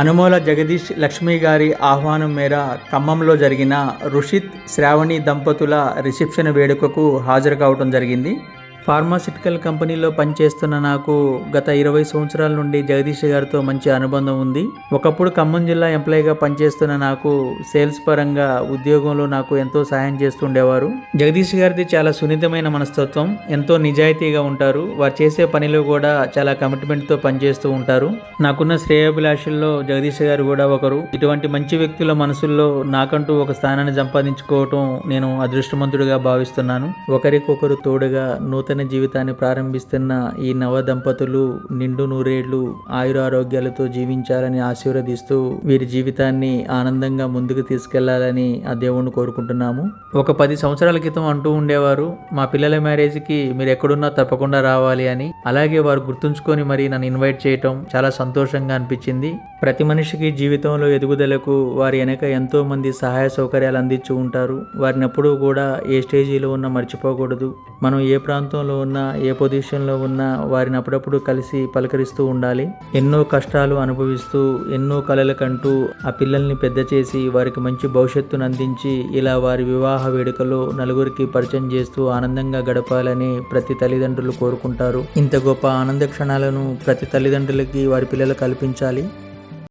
అనుమోల జగదీష్ లక్ష్మి గారి ఆహ్వానం మేర ఖమ్మంలో జరిగిన రుషిత్ శ్రావణి దంపతుల రిసెప్షన్ వేడుకకు హాజరు కావడం జరిగింది. ఫార్మాసిటికల్ కంపెనీలో పనిచేస్తున్న నాకు గత 20 సంవత్సరాల నుండి జగదీష్ గారితో మంచి అనుబంధం ఉంది. ఒకప్పుడు ఖమ్మం జిల్లా ఎంప్లాయీగా పనిచేస్తున్న నాకు సేల్స్ పరంగా ఉద్యోగంలో నాకు ఎంతో సహాయం చేస్తుండేవారు. జగదీష్ గారిది చాలా సున్నితమైన మనస్తత్వం, ఎంతో నిజాయితీగా ఉంటారు. వారు చేసే పనిలో కూడా చాలా కమిట్మెంట్తో పనిచేస్తూ ఉంటారు. నాకున్న శ్రేయోభిలాషుల్లో జగదీష్ గారు కూడా ఒకరు. ఇటువంటి మంచి వ్యక్తుల మనసుల్లో నాకంటూ ఒక స్థానాన్ని సంపాదించుకోవటం నేను అదృష్టవంతుడిగా భావిస్తున్నాను. ఒకరికొకరు తోడుగా నూతన జీవితాన్ని ప్రారంభిస్తున్న ఈ నవ దంపతులు నిండు నూరేళ్లు ఆయురారోగ్యాలతో జీవించాలని ఆశీర్వదిస్తూ వీరి జీవితాన్ని ఆనందంగా ముందుకు తీసుకెళ్లాలని ఆ దేవుణ్ణి కోరుకుంటున్నాము. ఒక 10 సంవత్సరాల క్రితం అంటూ ఉండేవారు, మా పిల్లల మ్యారేజ్కి మీరు ఎక్కడున్నా తప్పకుండా రావాలి అని. అలాగే వారు గుర్తుంచుకొని మరి నన్ను ఇన్వైట్ చేయటం చాలా సంతోషంగా అనిపించింది. ప్రతి మనిషికి జీవితంలో ఎదుగుదలకు వారి వెనక ఎంతో మంది సహాయ సౌకర్యాలు అందించి ఉంటారు. వారిని ఎప్పుడూ కూడా ఏ స్టేజీలో ఉన్నా మర్చిపోకూడదు. మనం ఏ ప్రాంతంలో ఉన్నా, ఏ పొజిషన్లో ఉన్నా వారిని అప్పుడప్పుడు కలిసి పలకరిస్తూ ఉండాలి. ఎన్నో కష్టాలు అనుభవిస్తూ ఎన్నో కలలు కంటూ ఆ పిల్లల్ని పెద్ద చేసి వారికి మంచి భవిష్యత్తును అందించి ఇలా వారి వివాహ వేడుకలో నలుగురికి పరిచయం చేస్తూ ఆనందంగా గడపాలని ప్రతి తల్లిదండ్రులు కోరుకుంటారు. ఇంత గొప్ప ఆనంద క్షణాలను ప్రతి తల్లిదండ్రులకి వారి పిల్లలు కల్పించాలి.